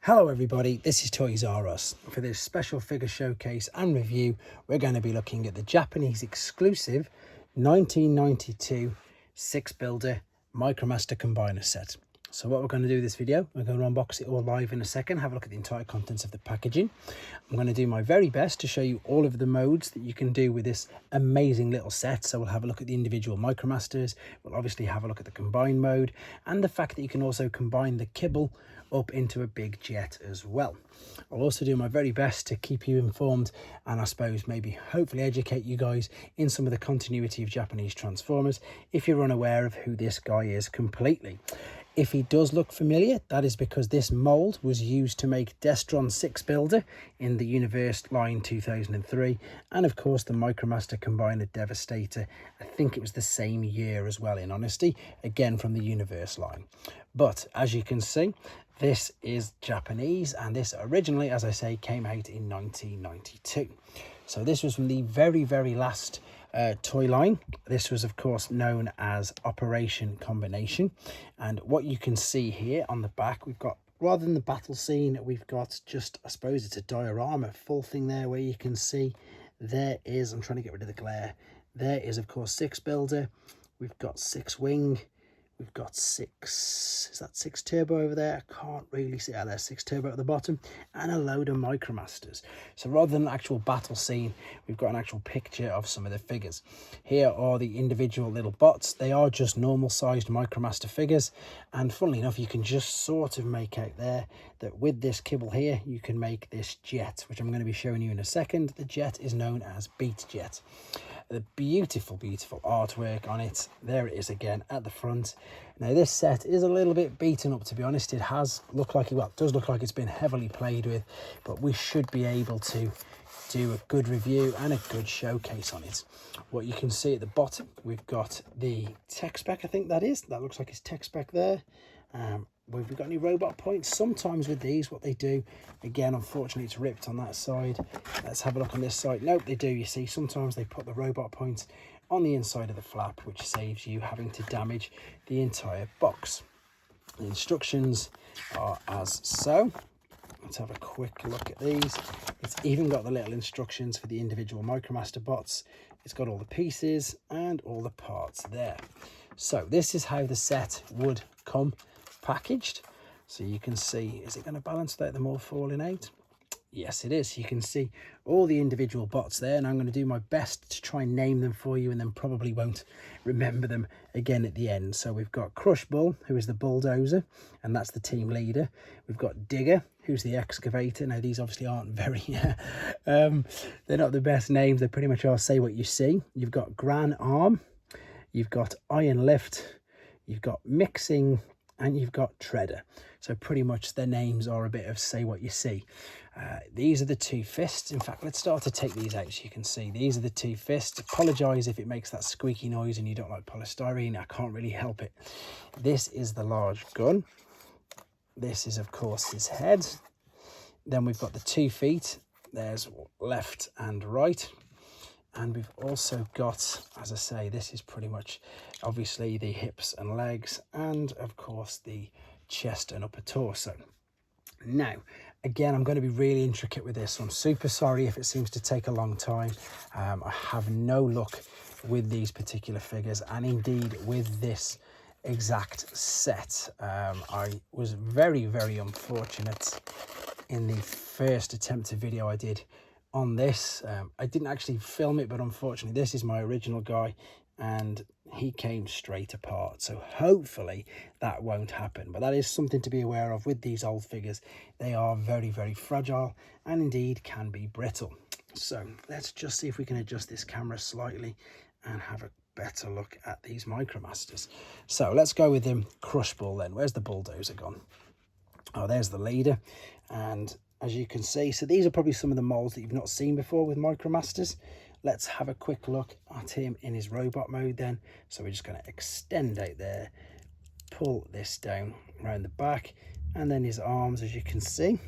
Hello everybody, this is Toys R Us. For this special figure showcase and review, we're going to be looking at the Japanese exclusive 1992 Sixbuilder Micromaster Combiner set. So what we're going to do this video, we're going to unbox it all live in a second, have a look at the entire contents of the packaging. I'm going to do my very best to show you all of the modes that you can do with this amazing little set. So we'll have a look at the individual Micromasters, we'll obviously have a look at the combine mode, and the fact that you can also combine the kibble up into a big jet as well. I'll also do my very best to keep you informed and I suppose maybe hopefully educate you guys in some of the continuity of Japanese Transformers if you're unaware of who this guy is completely. If he does look familiar, that is because this mold was used to make Destron Sixbuilder in the Universe line 2003, and of course the Micromaster Combiner Devastator. I think it was the same year as well, in honesty, again from the Universe line. But as you can see, this is Japanese, and this originally, as I say, came out in 1992. So this was from the very last toy line. This was of course known as Operation Combination, and what you can see here on the back, we've got, rather than the battle scene, we've got just, I suppose it's a diorama full thing there, where you can see there is, I'm trying to get rid of the glare, there is of course Sixbuilder, we've got Six Wing, we've got Six, is that Six Turbo over there? I can't really see. There's Six Turbo at the bottom, and a load of Micromasters. So rather than an actual battle scene, we've got an actual picture of some of the figures. Here are the individual little bots. They are just normal sized Micromaster figures, and funnily enough, you can just sort of make out there that with this kibble here, you can make this jet, which I'm going to be showing you in a second. The jet is known as Beat Jet. The beautiful artwork on it. There it is again at the front. Now this set is a little bit beaten up, to be honest. It has looked like, well, it does look like it's been heavily played with, but we should be able to do a good review and a good showcase on it. What you can see at the bottom, we've got the tech spec, I think that is. That looks like it's tech spec there. Have we got any robot points? Sometimes with these, what they do, again, unfortunately, it's ripped on that side. Let's have a look on this side. Nope, they do, you see. Sometimes they put the robot points on the inside of the flap, which saves you having to damage the entire box. The instructions are as so. Let's have a quick look at these. It's even got the little instructions for the individual Micromaster bots. It's got all the pieces and all the parts there. So this is how the set would come packaged. So you can see, is it going to balance without them all falling out? Yes, it is. You can see all the individual bots there, and I'm going to do my best to try and name them for you, and then probably won't remember them again at the end. So we've got Crush Bull, who is the bulldozer, and that's the team leader. We've got Digger, who's the excavator. Now these obviously aren't very they're not the best names. They pretty much are say what you see. You've got Gran Arm, you've got Iron Lift, you've got Mixing, and you've got Treader. So pretty much their names are a bit of say what you see. These are the two fists. In fact, let's start to take these out so you can see. These are the two fists. Apologise if it makes that squeaky noise and you don't like polystyrene. I can't really help it. This is the large gun. This is, of course, his head. Then we've got the 2 feet. There's left and right. And we've also got, as I say, this is pretty much obviously the hips and legs, and of course the chest and upper torso. Now, again, I'm going to be really intricate with this, so I'm super sorry if it seems to take a long time. I have no luck with these particular figures, and indeed with this exact set. I was very unfortunate in the first attempted video I did on this. I didn't actually film it, but unfortunately this is my original guy and he came straight apart, so hopefully that won't happen. But that is something to be aware of with these old figures. They are very fragile and indeed can be brittle. So let's just see if we can adjust this camera slightly and have a better look at these Micromasters. So let's go with them. Crush Bull then. Where's the bulldozer gone? Oh, there's the leader. And as you can see, so these are probably some of the molds that you've not seen before with Micromasters. Let's have a quick look at him in his robot mode then. So we're just going to extend out there, pull this down around the back, and then his arms, as you can see,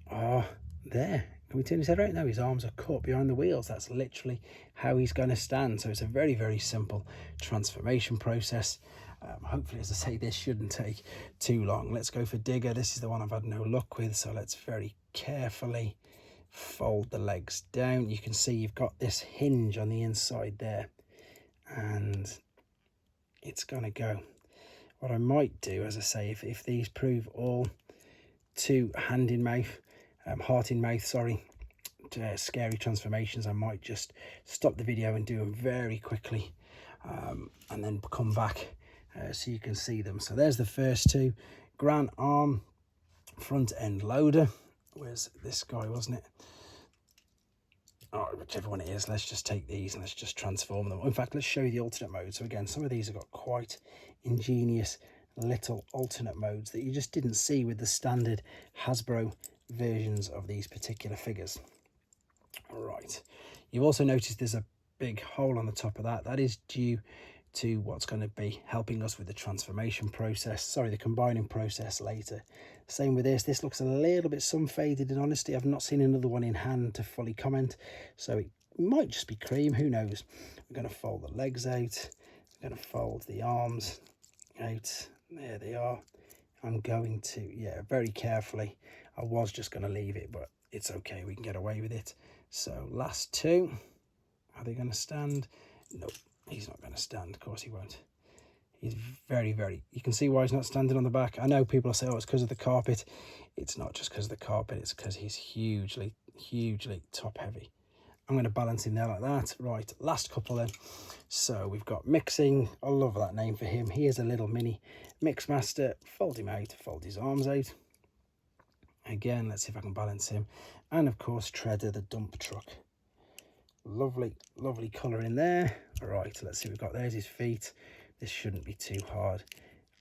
are there. Can we turn his head right? No, his arms are caught behind the wheels. That's literally how he's going to stand. So it's a very simple transformation process. Hopefully, as I say, this shouldn't take too long. Let's go for Digger. This is the one I've had no luck with, so let's very carefully fold the legs down. You can see you've got this hinge on the inside there, and it's gonna go. What I might do, as I say, if these prove all too hand in mouth, heart in mouth, sorry, scary transformations, I might just stop the video and do them very quickly, and then come back so you can see them. So there's the first two. Grant arm front end loader. Where's this guy, wasn't it? Oh, whichever one it is, let's just take these and let's just transform them. In fact, let's show you the alternate mode. So again, some of these have got quite ingenious little alternate modes that you just didn't see with the standard Hasbro versions of these particular figures. All right, you've also noticed there's a big hole on the top of that. That is due to what's going to be helping us with the transformation process, sorry, the combining process later. Same with this looks a little bit sun faded, in honesty. I've not seen another one in hand to fully comment, so it might just be cream, who knows. We're going to fold the legs out, we're going to fold the arms out, there they are. I'm going to, yeah, very carefully. I was just going to leave it, but it's okay, we can get away with it. So last two, are they going to stand? Nope, he's not going to stand, of course he won't. He's very, you can see why he's not standing on the back. I know people will say, oh, it's because of the carpet. It's not just because of the carpet, it's because he's hugely top heavy. I'm going to balance him there like that. Right, last couple then. So we've got Mixing. I love that name for him. He is a little mini Mixmaster. Fold him out, fold his arms out. Again, let's see if I can balance him. And of course, Treader, the dump truck. Lovely colour in there. All right, let's see what we've got. There's his feet. This shouldn't be too hard.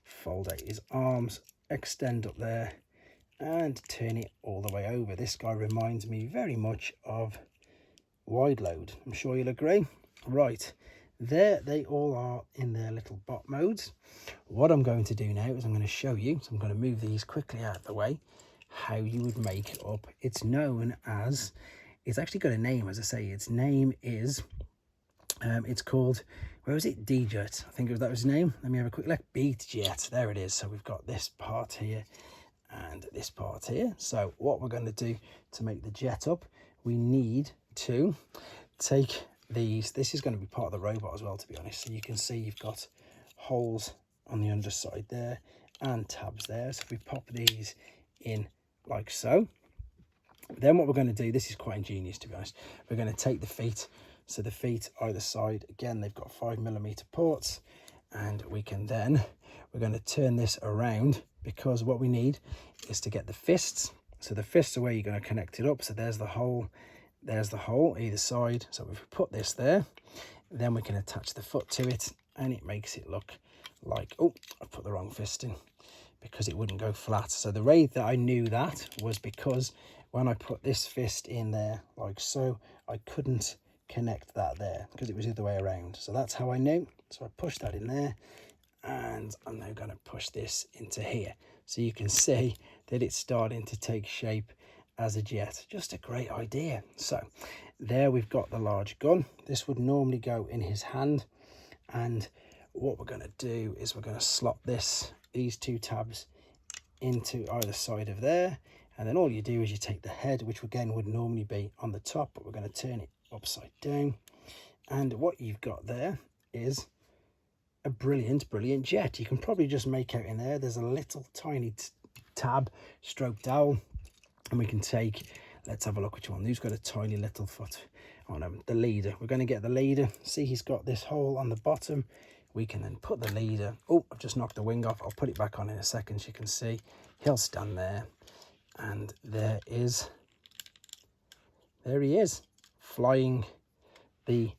Fold out his arms, extend up there, and turn it all the way over. This guy reminds me very much of Wide Load. I'm sure you'll agree. Right, there they all are in their little bot modes. What I'm going to do now is I'm going to show you, so I'm going to move these quickly out of the way, how you would make it up. It's known as, it's actually got a name, as I say. Its name is, it's called, where was it? D-Jet, I think that was his name. Let me have a quick look. Beat Jet, there it is. So we've got this part here and this part here. So what we're going to do to make the jet up, we need to take these. This is going to be part of the robot as well, to be honest. So you can see you've got holes on the underside there and tabs there. So if we pop these in like so, then what we're going to do, this is quite ingenious, to be honest. We're going to take the feet. So the feet either side, again, they've got 5mm ports, and we can then, we're going to turn this around, because what we need is to get the fists. So the fists are where you're going to connect it up. So there's the hole either side. So if we put this there, then we can attach the foot to it, and it makes it look like, oh, I put the wrong fist in, because it wouldn't go flat. So the way that I knew that was because when I put this fist in there like so, I couldn't connect that there because it was the other way around. So that's how I knew. So I pushed that in there, and I'm now going to push this into here. So you can see that it's starting to take shape as a jet. Just a great idea. So there we've got the large gun. This would normally go in his hand, and what we're going to do is we're going to slot these two tabs into either side of there, and then all you do is you take the head, which again would normally be on the top, but we're going to turn it upside down, and what you've got there is a brilliant jet. You can probably just make out in there's a little tiny tab stroke dowel, and we can take, let's have a look which one. Who's got a tiny little foot on him? The leader. We're going to get the leader. See, he's got this hole on the bottom. We can then put the leader, oh, I've just knocked the wing off. I'll put it back on in a second. So you can see he'll stand there, and there he is, flying the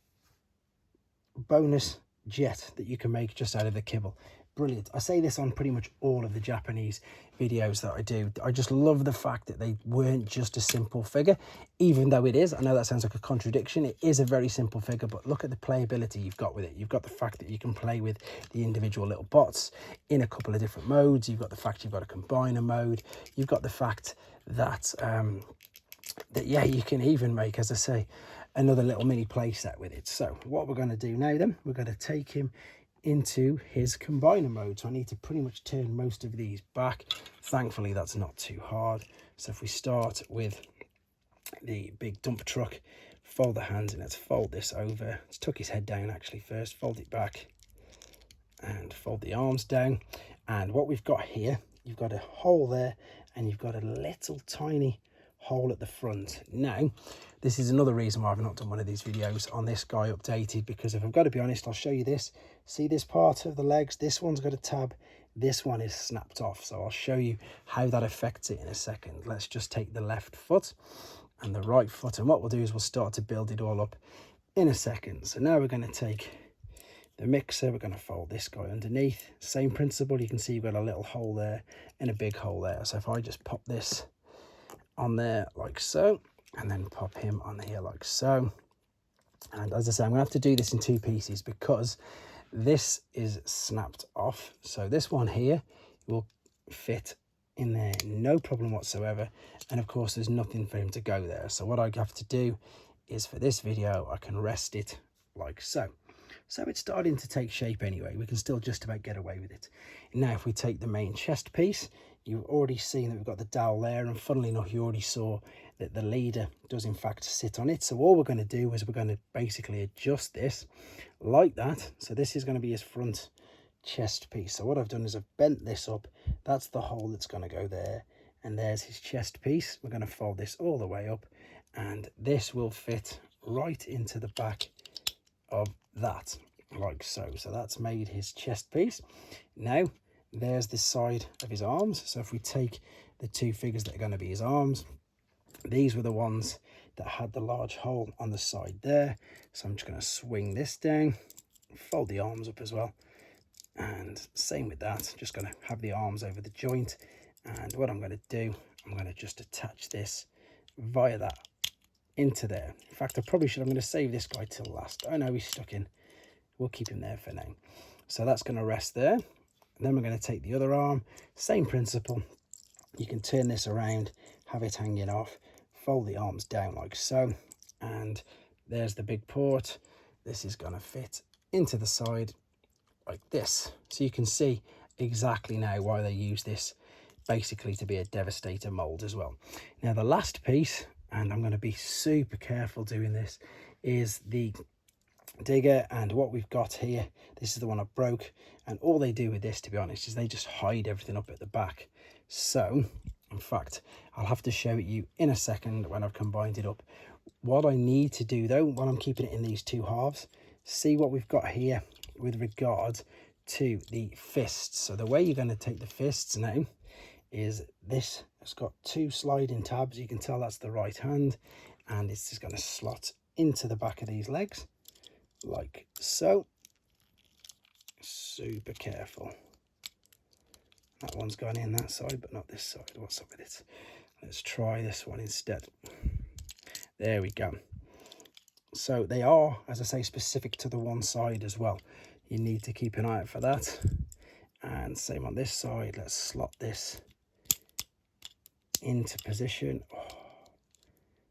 bonus jet that you can make just out of the kibble. Brilliant. I say this on pretty much all of the Japanese videos that I do. I just love the fact that they weren't just a simple figure, even though it is. I know that sounds like a contradiction. It is a very simple figure, but look at the playability you've got with it. You've got the fact that you can play with the individual little bots in a couple of different modes. You've got the fact you've got a combiner mode. You've got the fact that yeah, you can even make, as I say, another little mini play set with it. So what we're going to do now then, we're going to take him into his combiner mode. So I need to pretty much turn most of these back. Thankfully that's not too hard. So if we start with the big dump truck, fold the hands and let's fold this over. Let's tuck his head down actually first, fold it back and fold the arms down. And what we've got here, you've got a hole there and you've got a little tiny hole at the front. Now this is another reason why I've not done one of these videos on this guy updated, because if I've got to be honest, I'll show you this. See this part of the legs, this one's got a tab, this one is snapped off. So I'll show you how that affects it in a second. Let's just take the left foot and the right foot, and what we'll do is we'll start to build it all up in a second. So now we're going to take the mixer, we're going to fold this guy underneath. Same principle, you can see you've got a little hole there and a big hole there. So if I just pop this on there like so, and then pop him on here like so, and as I say, I'm gonna have to do this in two pieces because this is snapped off. So this one here will fit in there no problem whatsoever, and of course there's nothing for him to go there. So what I have to do is, for this video, I can rest it like so. So it's starting to take shape anyway. We can still just about get away with it. Now if we take the main chest piece, you've already seen that we've got the dowel there, and funnily enough you already saw that the leader does in fact sit on it. So all we're going to do is we're going to basically adjust this like that. So this is going to be his front chest piece. So what I've done is I've bent this up. That's the hole that's going to go there, and there's his chest piece. We're going to fold this all the way up, and this will fit right into the back of that like so. So that's made his chest piece. Now there's the side of his arms. So if we take the two figures that are going to be his arms, these were the ones that had the large hole on the side there. So I'm just going to swing this down, fold the arms up as well, and same with that, just going to have the arms over the joint. And what I'm going to do, I'm going to just attach this via that into there. In fact, I'm going to save this guy till last. I know he's stuck in, we'll keep him there for now. So that's going to rest there. And then we're going to take the other arm, same principle. You can turn this around, have it hanging off, fold the arms down like so, and there's the big port. This is going to fit into the side like this. So you can see exactly now why they use this basically to be a Devastator mold as well. Now the last piece, and I'm going to be super careful doing this, is the digger. And what we've got here, this is the one I broke, and all they do with this, to be honest, is they just hide everything up at the back. So in fact, I'll have to show it you in a second when I've combined it up. What I need to do though, while I'm keeping it in these two halves, see what we've got here with regard to the fists. So the way you're going to take the fists now is this has got two sliding tabs. You can tell that's the right hand, and it's just going to slot into the back of these legs like so. Super careful. That one's gone in that side, but not this side. What's up with it? Let's try this one instead. There we go. So they are, as I say, specific to the one side as well. You need to keep an eye out for that. And same on this side. Let's slot this into position. Oh,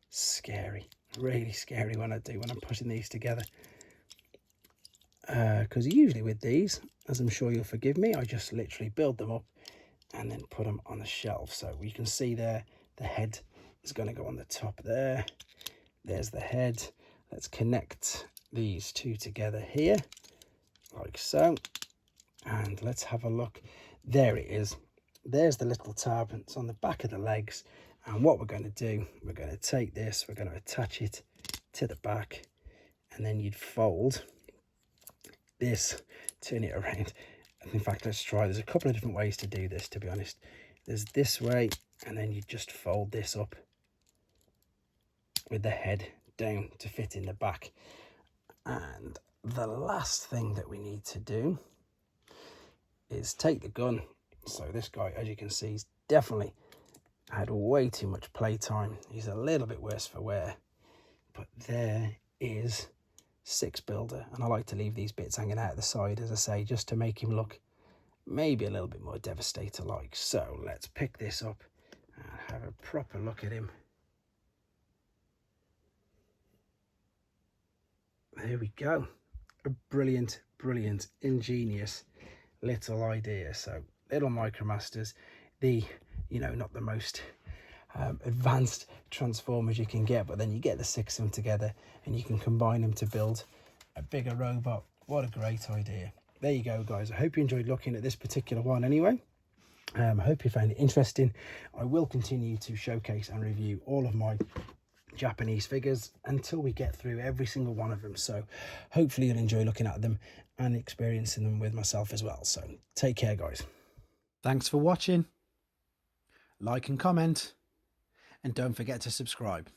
scary. Really scary when I'm putting these together. Because usually with these, as I'm sure you'll forgive me, I just literally build them up and then put them on the shelf. So you can see there, the head is going to go on the top there. There's the head. Let's connect these two together here like so, and let's have a look. There it is. There's the little tab, it's on the back of the legs. And what we're going to do, we're going to take this, we're going to attach it to the back, and then you'd fold this, turn it around. In fact, let's try. There's a couple of different ways to do this, to be honest. There's this way, and then you just fold this up with the head down to fit in the back. And the last thing that we need to do is take the gun. So this guy, as you can see, he's definitely had way too much playtime. He's a little bit worse for wear, but there is Sixbuilder, and I like to leave these bits hanging out the side, as I say, just to make him look maybe a little bit more Devastator like. So let's pick this up and have a proper look at him. There we go. A brilliant brilliant, ingenious little idea. So little Micromasters, the, you know, not the most advanced transformers you can get, but then you get the 6 of them together and you can combine them to build a bigger robot. What a great idea. There you go, guys. I hope you enjoyed looking at this particular one anyway. I hope you found it interesting. I will continue to showcase and review all of my Japanese figures until we get through every single one of them. So hopefully you'll enjoy looking at them and experiencing them with myself as well. So take care, guys. Thanks for watching. Like and comment, and don't forget to subscribe.